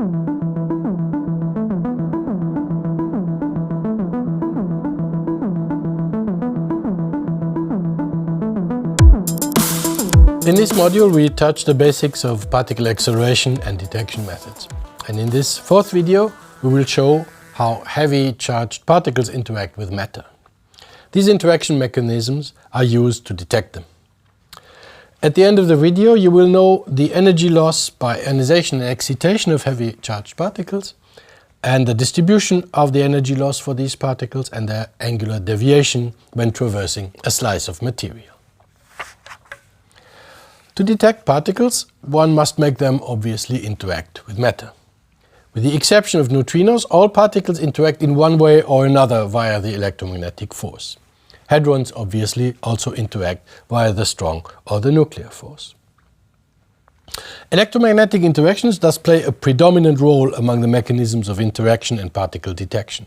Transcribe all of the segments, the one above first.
In this module, we touch the basics of particle acceleration and detection methods. And in this fourth video, we will show how heavy charged particles interact with matter. These interaction mechanisms are used to detect them. At the end of the video, you will know the energy loss by ionization and excitation of heavy charged particles, and the distribution of the energy loss for these particles and their angular deviation when traversing a slice of material. To detect particles, one must make them obviously interact with matter. With the exception of neutrinos, all particles interact in one way or another via the electromagnetic force. Hadrons obviously also interact via the strong or the nuclear force. Electromagnetic interactions thus play a predominant role among the mechanisms of interaction and particle detection.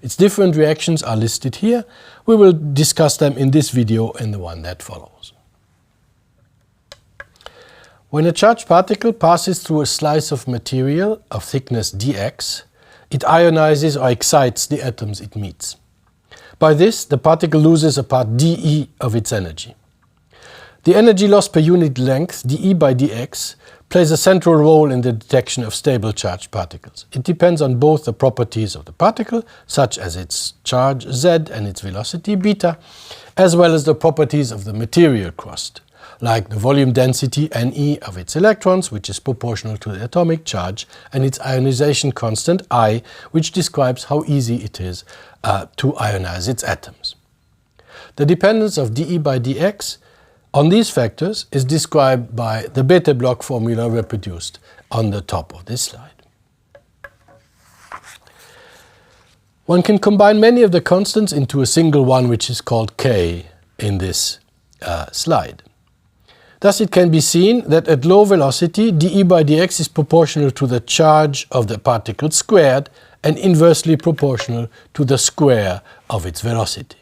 Its different reactions are listed here. We will discuss them in this video and the one that follows. When a charged particle passes through a slice of material of thickness dx, it ionizes or excites the atoms it meets. By this, the particle loses a part dE of its energy. The energy loss per unit length, dE by dx, plays a central role in the detection of stable charged particles. It depends on both the properties of the particle, such as its charge z and its velocity beta, as well as the properties of the material crust, like the volume density Ne of its electrons, which is proportional to the atomic charge, and its ionization constant I, which describes how easy it is to ionize its atoms. The dependence of dE by dx on these factors is described by the beta block formula reproduced on the top of this slide. One can combine many of the constants into a single one, which is called K in this slide. Thus it can be seen that at low velocity, dE by dx is proportional to the charge of the particle squared and inversely proportional to the square of its velocity.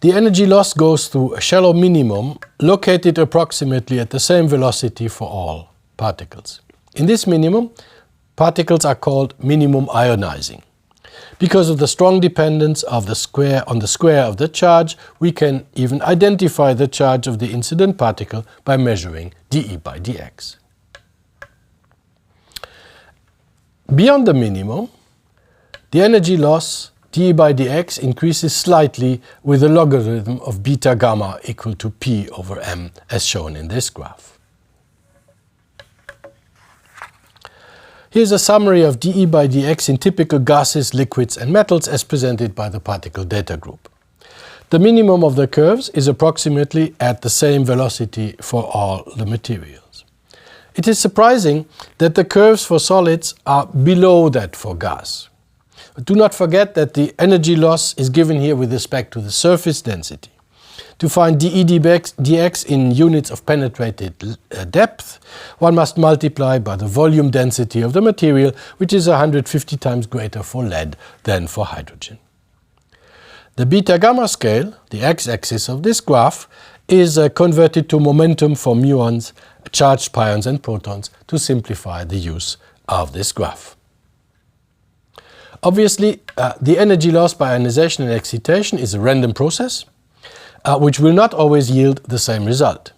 The energy loss goes through a shallow minimum located approximately at the same velocity for all particles. In this minimum, particles are called minimum ionizing. Because of the strong dependence of the square on the square of the charge, we can even identify the charge of the incident particle by measuring dE by dx. Beyond the minimum, the energy loss dE by dx increases slightly with a logarithm of beta gamma equal to p over m, as shown in this graph. Here's a summary of dE by dx in typical gases, liquids and metals as presented by the particle data group. The minimum of the curves is approximately at the same velocity for all the materials. It is surprising that the curves for solids are below that for gas. But do not forget that the energy loss is given here with respect to the surface density. To find dE dx in units of penetrated depth, one must multiply by the volume density of the material, which is 150 times greater for lead than for hydrogen. The beta-gamma scale, the x-axis of this graph, is converted to momentum for muons, charged pions and protons to simplify the use of this graph. Obviously, the energy loss by ionization and excitation is a random process, which will not always yield the same result.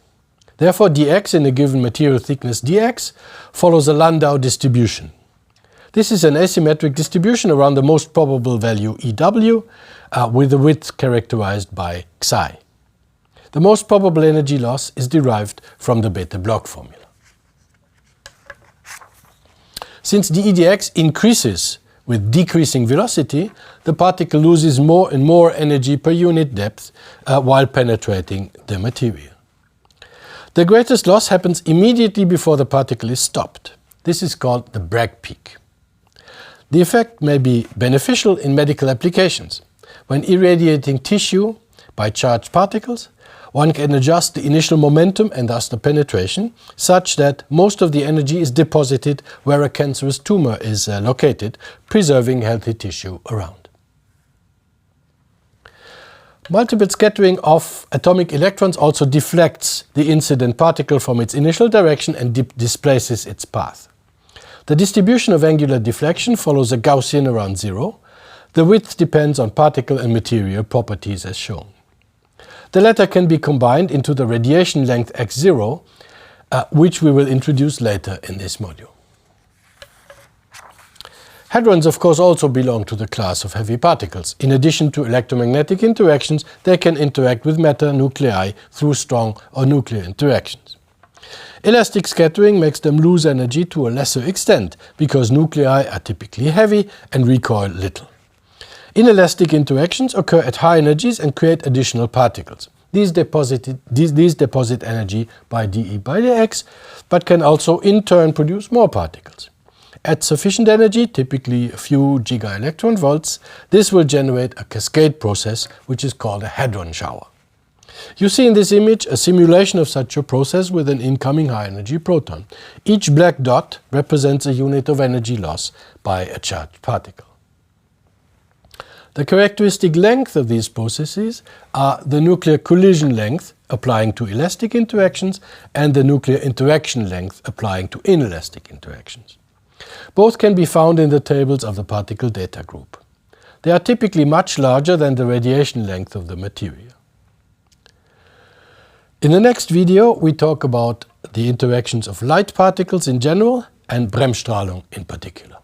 Therefore, dx in a given material thickness dx follows a Landau distribution. This is an asymmetric distribution around the most probable value EW, with the width characterized by xi. The most probable energy loss is derived from the beta block formula. Since dE dx increases with decreasing velocity, the particle loses more and more energy per unit depth while penetrating the material. The greatest loss happens immediately before the particle is stopped. This is called the Bragg peak. The effect may be beneficial in medical applications. When irradiating tissue by charged particles, one can adjust the initial momentum and thus the penetration such that most of the energy is deposited where a cancerous tumor is located, preserving healthy tissue around. Multiple scattering of atomic electrons also deflects the incident particle from its initial direction and displaces its path. The distribution of angular deflection follows a Gaussian around zero. The width depends on particle and material properties as shown. The latter can be combined into the radiation length x0, which we will introduce later in this module. Hadrons, of course, also belong to the class of heavy particles. In addition to electromagnetic interactions, they can interact with matter nuclei through strong or nuclear interactions. Elastic scattering makes them lose energy to a lesser extent, because nuclei are typically heavy and recoil little. Inelastic interactions occur at high energies and create additional particles. These deposit energy by dE by dx, but can also in turn produce more particles. At sufficient energy, typically a few gigaelectron volts, this will generate a cascade process, which is called a hadron shower. You see in this image a simulation of such a process with an incoming high-energy proton. Each black dot represents a unit of energy loss by a charged particle. The characteristic length of these processes are the nuclear collision length applying to elastic interactions and the nuclear interaction length applying to inelastic interactions. Both can be found in the tables of the particle data group. They are typically much larger than the radiation length of the material. In the next video, we talk about the interactions of light particles in general and Bremsstrahlung in particular.